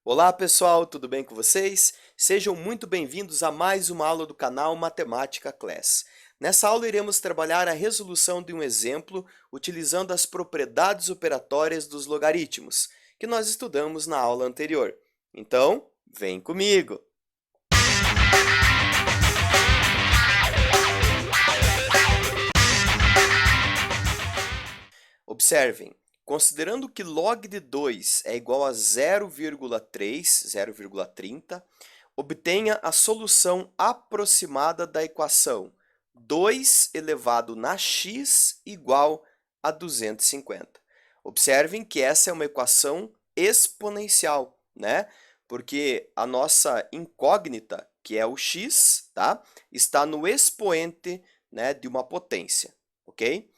Olá pessoal, tudo bem com vocês? Sejam muito bem-vindos a mais uma aula do canal Matemática Class. Nessa aula iremos trabalhar a resolução de um exemplo utilizando as propriedades operatórias dos logaritmos, que nós estudamos na aula anterior. Então, vem comigo! Observem, considerando que log de 2 é igual a 0,3, 0,30, obtenha a solução aproximada da equação 2 elevado na x igual a 250. Observem que essa é uma equação exponencial, né? Porque a nossa incógnita, que é o x, tá? Está no expoente, né, de uma potência, ok?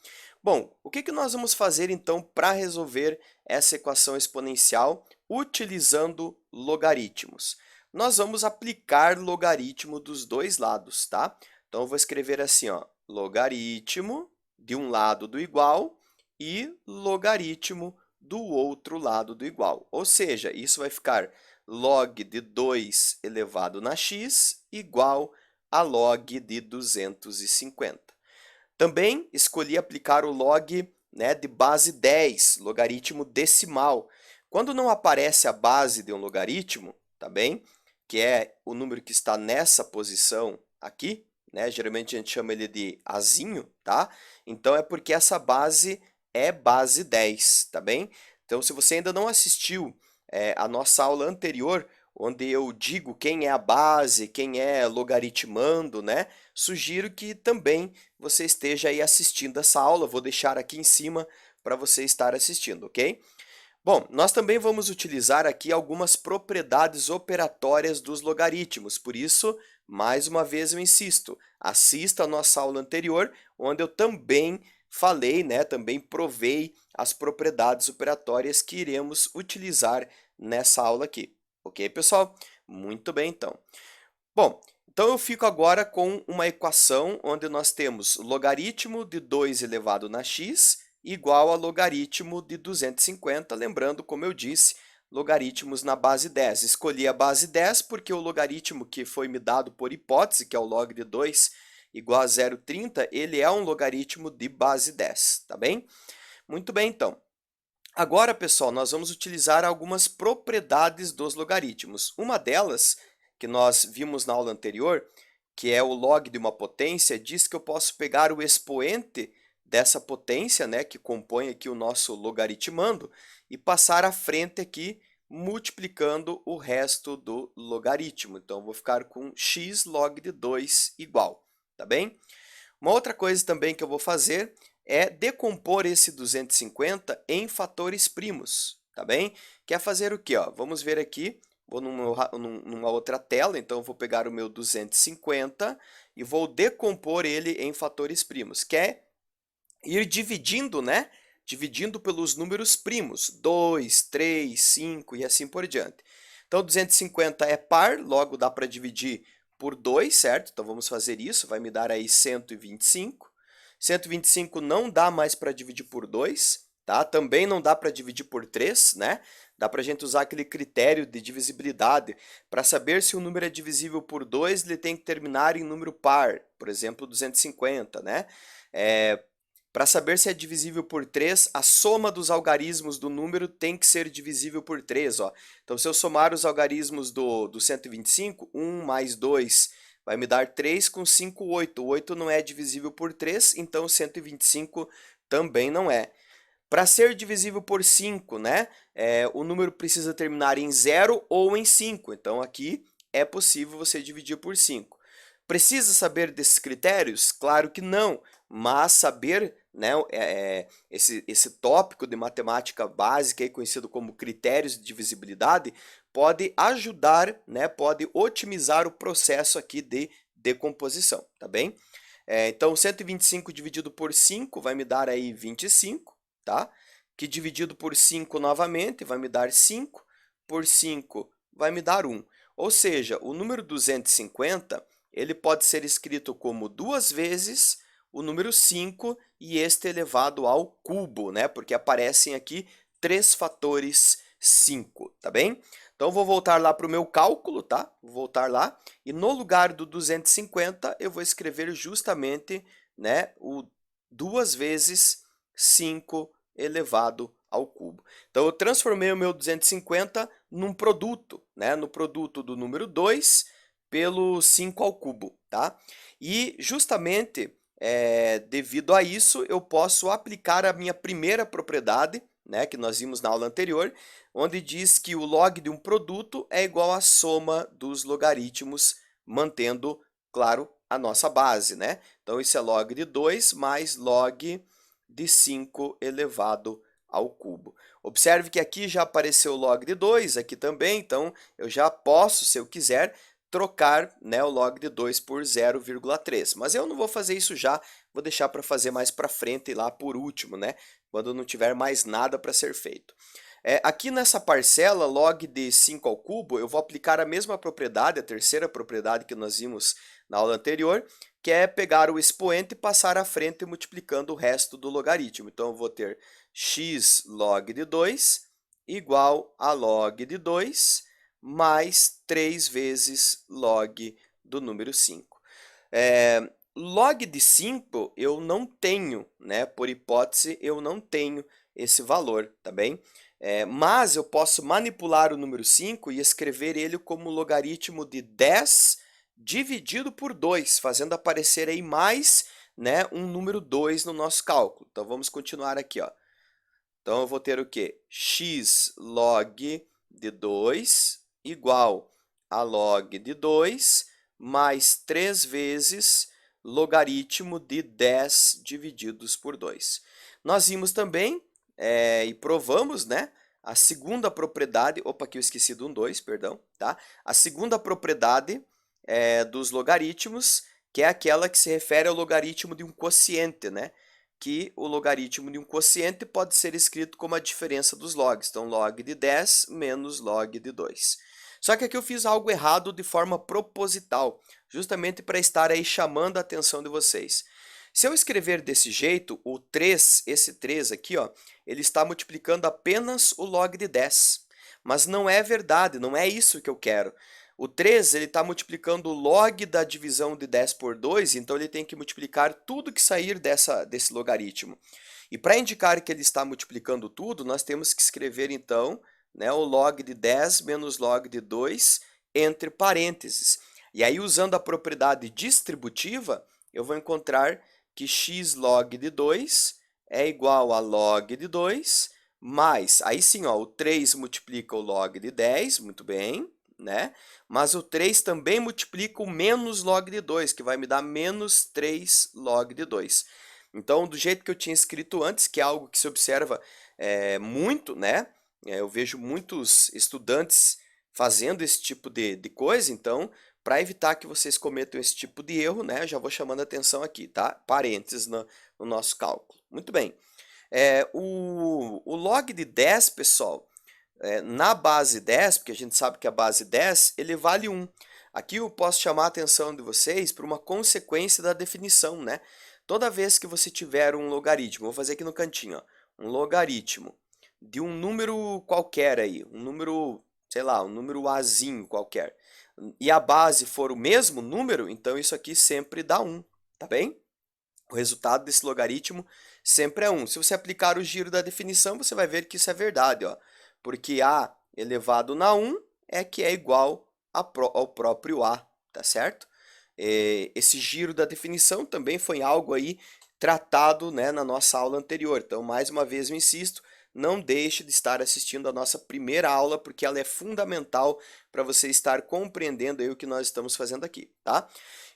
Bom, o que nós vamos fazer então para resolver essa equação exponencial utilizando logaritmos? Nós vamos aplicar logaritmo dos dois lados, tá? Então, eu vou escrever assim, ó, logaritmo de um lado do igual e logaritmo do outro lado do igual. Ou seja, isso vai ficar log de 2 elevado na x igual a log de 250. Também escolhi aplicar o log, né, de base 10, logaritmo decimal. Quando não aparece a base de um logaritmo, tá bem? Que é o número que está nessa posição aqui, né? Geralmente a gente chama ele de azinho, tá? Então é porque essa base é base 10, tá bem? Então, se você ainda não assistiu a nossa aula anterior, onde eu digo quem é a base, quem é logaritmando, né? Sugiro que também você esteja aí assistindo essa aula. Vou deixar aqui em cima para você estar assistindo, ok? Bom, nós também vamos utilizar aqui algumas propriedades operatórias dos logaritmos, por isso, mais uma vez eu insisto, assista a nossa aula anterior, onde eu também falei, né, também provei as propriedades operatórias que iremos utilizar nessa aula aqui. Ok, pessoal? Muito bem, então. Bom, então eu fico agora com uma equação onde nós temos logaritmo de 2 elevado na x igual a logaritmo de 250, lembrando, como eu disse, logaritmos na base 10. Escolhi a base 10 porque o logaritmo que foi me dado por hipótese, que é o log de 2 igual a 0,30, ele é um logaritmo de base 10, tá bem? Muito bem, então. Agora, pessoal, nós vamos utilizar algumas propriedades dos logaritmos. Uma delas, que nós vimos na aula anterior, que é o log de uma potência, diz que eu posso pegar o expoente dessa potência, né, que compõe aqui o nosso logaritmando, e passar à frente aqui, multiplicando o resto do logaritmo. Então, eu vou ficar com x log de 2 igual, tá bem? Uma outra coisa também que eu vou fazer é decompor esse 250 em fatores primos, tá bem? Quer fazer o quê? Ó? Vamos ver aqui, vou numa outra tela, então eu vou pegar o meu 250 e vou decompor ele em fatores primos. Quer ir dividindo, né? Dividindo pelos números primos, 2, 3, 5 e assim por diante. Então, 250 é par, logo dá para dividir por 2, certo? Então, vamos fazer isso, vai me dar aí 125. 125 não dá mais para dividir por 2, tá? Também não dá para dividir por 3, né? Dá para a gente usar aquele critério de divisibilidade. Para saber se o número é divisível por 2, ele tem que terminar em número par, por exemplo, 250, né? Para saber se é divisível por 3, a soma dos algarismos do número tem que ser divisível por 3. Ó. Então, se eu somar os algarismos do 125, 1 mais 2 vai me dar 3 com 5, 8. 8 não é divisível por 3, então 125 também não é. Para ser divisível por 5, né, o número precisa terminar em 0 ou em 5. Então, aqui é possível você dividir por 5. Precisa saber desses critérios? Claro que não, mas saber, né, esse tópico de matemática básica, aí conhecido como critérios de divisibilidade, pode ajudar, né, pode otimizar o processo aqui de decomposição, tá bem? Então, 125 dividido por 5 vai me dar aí 25, tá? Que dividido por 5 novamente vai me dar 5, por 5 vai me dar 1. Ou seja, o número 250 ele pode ser escrito como 2 vezes o número 5 e este elevado ao cubo, né? Porque aparecem aqui 3 fatores 5, tá bem? Então, vou voltar lá para o meu cálculo, tá? Vou voltar lá e no lugar do 250, eu vou escrever justamente, né, o 2 vezes 5 elevado ao cubo. Então, eu transformei o meu 250 num produto, né, no produto do número 2 pelo 5 ao cubo, tá? E justamente devido a isso, eu posso aplicar a minha primeira propriedade, né, que nós vimos na aula anterior, onde diz que o log de um produto é igual à soma dos logaritmos, mantendo, claro, a nossa base, né? Então, isso é log de 2 mais log de 5 elevado ao cubo. Observe que aqui já apareceu o log de 2, aqui também, então eu já posso, se eu quiser, trocar, né, o log de 2 por 0,3. Mas eu não vou fazer isso já, vou deixar para fazer mais para frente, lá por último, né, quando não tiver mais nada para ser feito. Aqui nessa parcela, log de 5 ao cubo, eu vou aplicar a mesma propriedade, a terceira propriedade que nós vimos na aula anterior, que é pegar o expoente e passar à frente multiplicando o resto do logaritmo. Então, eu vou ter x log de 2 igual a log de 2 mais 3 vezes log do número 5. Log de 5 eu não tenho, né? Por hipótese, eu não tenho esse valor, tá bem? Mas eu posso manipular o número 5 e escrever ele como logaritmo de 10 dividido por 2, fazendo aparecer aí mais, né, um número 2 no nosso cálculo. Então, vamos continuar aqui, ó. Então, eu vou ter o quê? X log de 2 igual a log de 2 mais 3 vezes logaritmo de 10 divididos por 2. Nós vimos também e provamos, né, a segunda propriedade, opa, aqui eu esqueci do 2, perdão, tá? A segunda propriedade dos logaritmos, que é aquela que se refere ao logaritmo de um quociente, né? Que o logaritmo de um quociente pode ser escrito como a diferença dos logs. Então, log de 10 menos log de 2. Só que aqui eu fiz algo errado de forma proposital, justamente para estar aí chamando a atenção de vocês. Se eu escrever desse jeito, o 3, esse 3 aqui, ó, ele está multiplicando apenas o log de 10. Mas não é verdade, não é isso que eu quero. O 3 ele está multiplicando o log da divisão de 10 por 2, então ele tem que multiplicar tudo que sair desse logaritmo. E para indicar que ele está multiplicando tudo, nós temos que escrever então, né, o log de 10 menos log de 2 entre parênteses. E aí, usando a propriedade distributiva, eu vou encontrar que x log de 2 é igual a log de 2 mais, aí sim, ó, o 3 multiplica o log de 10, muito bem, né? Mas o 3 também multiplica o menos log de 2, que vai me dar menos 3 log de 2. Então, do jeito que eu tinha escrito antes, que é algo que se observa muito, né? Eu vejo muitos estudantes fazendo esse tipo de coisa, então, para evitar que vocês cometam esse tipo de erro, né? Já vou chamando a atenção aqui, tá? Parênteses no nosso cálculo. Muito bem. O log de 10, pessoal, na base 10, porque a gente sabe que a base 10, ele vale 1. Aqui eu posso chamar a atenção de vocês para uma consequência da definição, né? Toda vez que você tiver um logaritmo, vou fazer aqui no cantinho, ó, um logaritmo de um número qualquer aí, um número, sei lá, um número azinho qualquer, e a base for o mesmo número, então isso aqui sempre dá 1, tá bem? O resultado desse logaritmo sempre é 1. Se você aplicar o giro da definição, você vai ver que isso é verdade, ó. Porque a elevado na 1 é que é igual ao próprio a, tá certo? Esse giro da definição também foi algo aí tratado, né, na nossa aula anterior. Então, mais uma vez eu insisto, não deixe de estar assistindo a nossa primeira aula, porque ela é fundamental para você estar compreendendo aí o que nós estamos fazendo aqui, tá?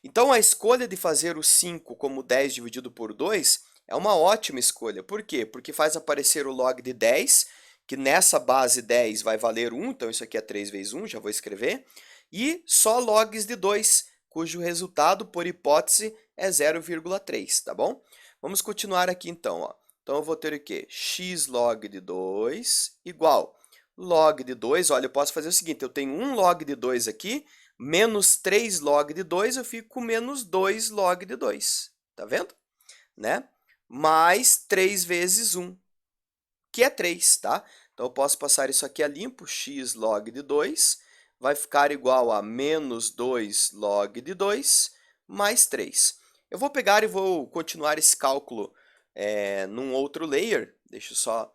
Então, a escolha de fazer o 5 como 10 dividido por 2 é uma ótima escolha. Por quê? Porque faz aparecer o log de 10, que nessa base 10 vai valer 1, então isso aqui é 3 vezes 1, já vou escrever, e só logs de 2, cujo resultado, por hipótese, é 0,3, tá bom? Vamos continuar aqui então, ó. Então, eu vou ter o quê? X log de 2 igual log de 2. Olha, eu posso fazer o seguinte, eu tenho 1 log de 2 aqui, menos 3 log de 2, eu fico com menos 2 log de 2. Tá vendo? Né? Mais 3 vezes 1, que é 3, tá? Então, eu posso passar isso aqui a limpo, x log de 2 vai ficar igual a menos 2 log de 2 mais 3. Eu vou pegar e vou continuar esse cálculo num outro layer. Deixa eu só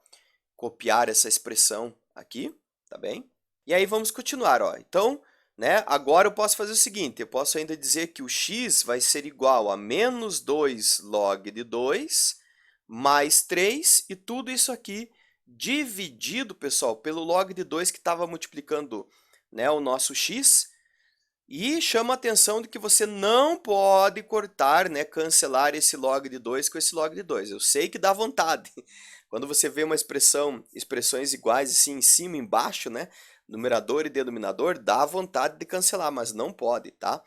copiar essa expressão aqui, tá bem? E aí vamos continuar, ó. Então, né, agora eu posso fazer o seguinte, eu posso ainda dizer que o x vai ser igual a menos 2 log de 2 mais 3, e tudo isso aqui dividido, pessoal, pelo log de 2 que estava multiplicando, né, o nosso x. E chama a atenção de que você não pode cortar, né, cancelar esse log de 2 com esse log de 2. Eu sei que dá vontade. Quando você vê uma expressões iguais assim em cima e embaixo, né, numerador e denominador, dá vontade de cancelar, mas não pode, tá?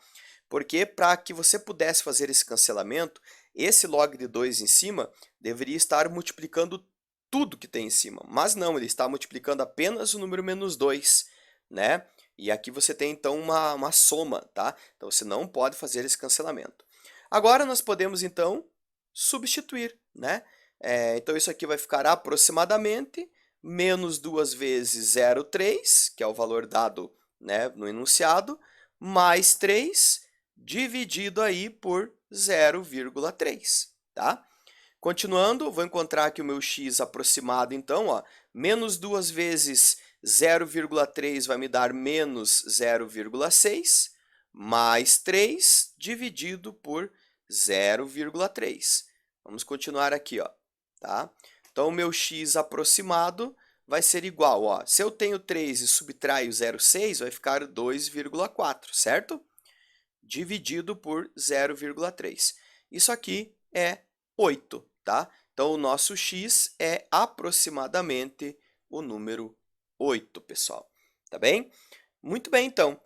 Porque para que você pudesse fazer esse cancelamento, esse log de 2 em cima deveria estar multiplicando tudo que tem em cima. Mas não, ele está multiplicando apenas o número menos 2, né? E aqui você tem então uma soma, tá? Então você não pode fazer esse cancelamento. Agora nós podemos então substituir, né? Então isso aqui vai ficar aproximadamente menos 2 vezes 0,3, que é o valor dado, né, no enunciado, mais 3 dividido aí por 0,3, tá? Continuando, vou encontrar aqui o meu x aproximado, então, ó, menos 2 vezes 0,3 vai me dar menos 0,6, mais 3 dividido por 0,3. Vamos continuar aqui, ó, tá? Então, o meu x aproximado vai ser igual, ó, se eu tenho 3 e subtraio 0,6, vai ficar 2,4, certo? Dividido por 0,3. Isso aqui é 8, tá? Então, o nosso x é aproximadamente o número 8, pessoal. Tá bem? Muito bem, então.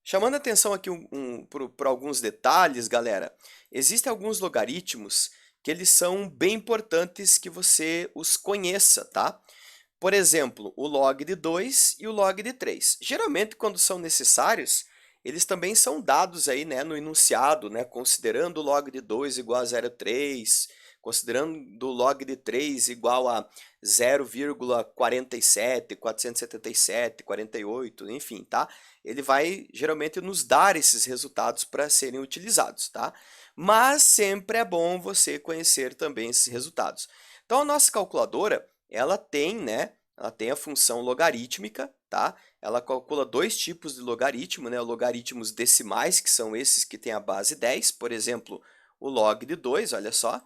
Chamando a atenção aqui para alguns detalhes, galera, existem alguns logaritmos que eles são bem importantes que você os conheça, tá? Por exemplo, o log de 2 e o log de 3. Geralmente, quando são necessários, eles também são dados aí, né, no enunciado, né, considerando o log de 2 igual a 0,3, considerando o log de 3 igual a 0,47, 477, 48, enfim, tá? Ele vai geralmente nos dar esses resultados para serem utilizados, tá? Mas sempre é bom você conhecer também esses resultados. Então, a nossa calculadora, ela tem, né, ela tem a função logarítmica, tá? Ela calcula dois tipos de logaritmo, né? Logaritmos decimais, que são esses que têm a base 10, por exemplo, o log de 2, olha só,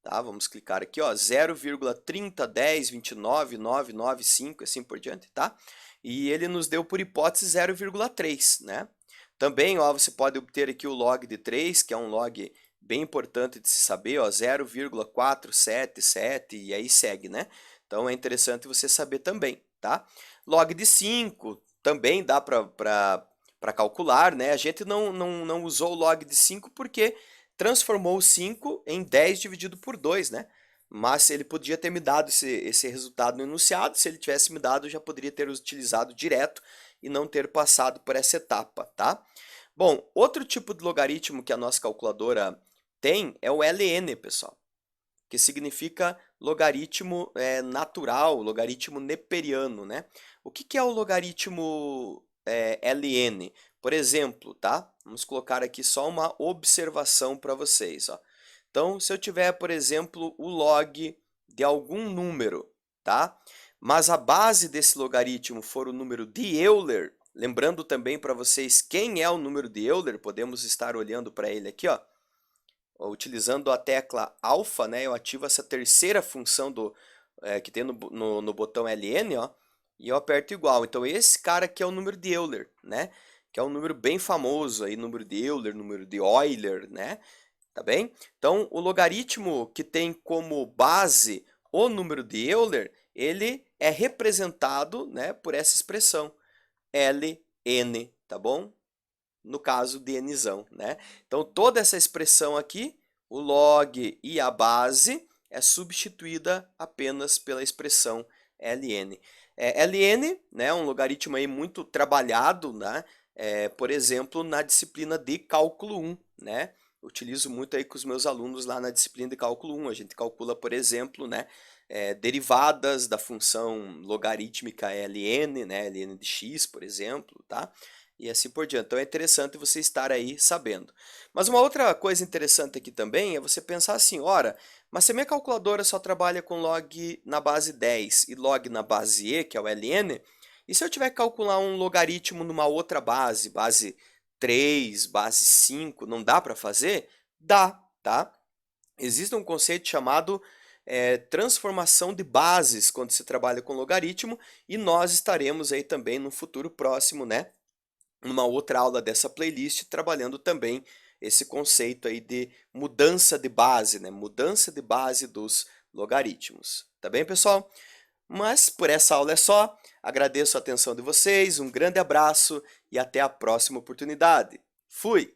tá? Vamos clicar aqui, ó, 0,30, 10, 29, 995, assim por diante, tá? E ele nos deu por hipótese 0,3, né? Também, ó, você pode obter aqui o log de 3, que é um log bem importante de se saber, ó, 0,477 e aí segue, né? Então é interessante você saber também, tá? Log de 5 também dá para calcular, né? A gente não usou o log de 5 porque transformou o 5 em 10 dividido por 2, né? Mas ele podia ter me dado esse resultado no enunciado. Se ele tivesse me dado, eu já poderia ter utilizado direto e não ter passado por essa etapa, tá? Bom, outro tipo de logaritmo que a nossa calculadora tem é o ln, pessoal, que significa logaritmo natural, logaritmo neperiano, né? O que é o logaritmo ln? Por exemplo, tá? Vamos colocar aqui só uma observação para vocês, ó. Então, se eu tiver, por exemplo, o log de algum número, tá? Mas a base desse logaritmo for o número de Euler, lembrando também para vocês quem é o número de Euler, podemos estar olhando para ele aqui, ó. Utilizando a tecla alfa, né, eu ativo essa terceira função que tem no botão LN, ó, e eu aperto igual. Então esse cara aqui é o número de Euler, né, que é um número bem famoso aí, número de Euler, número de Euler, né, tá bem? Então o logaritmo que tem como base o número de Euler, ele é representado, né, por essa expressão ln, tá bom? No caso de nzão, né? Então toda essa expressão aqui, o log e a base, é substituída apenas pela expressão ln. Ln, né, um logaritmo aí muito trabalhado, né? Por exemplo, na disciplina de cálculo 1, né? Utilizo muito aí com os meus alunos lá na disciplina de cálculo 1. A gente calcula, por exemplo, né, derivadas da função logarítmica ln, né, ln de x, por exemplo, tá? E assim por diante. Então é interessante você estar aí sabendo. Mas uma outra coisa interessante aqui também é você pensar assim, ora, mas se a minha calculadora só trabalha com log na base 10 e log na base e, que é o ln, e se eu tiver que calcular um logaritmo numa outra base, base 3, base 5, não dá para fazer? Dá, tá? Existe um conceito chamado transformação de bases quando se trabalha com logaritmo, e nós estaremos aí também no futuro próximo, né, numa outra aula dessa playlist, trabalhando também esse conceito aí de mudança de base, né, mudança de base dos logaritmos. Tá bem, pessoal? Mas por essa aula é só. Agradeço a atenção de vocês, um grande abraço e até a próxima oportunidade. Fui!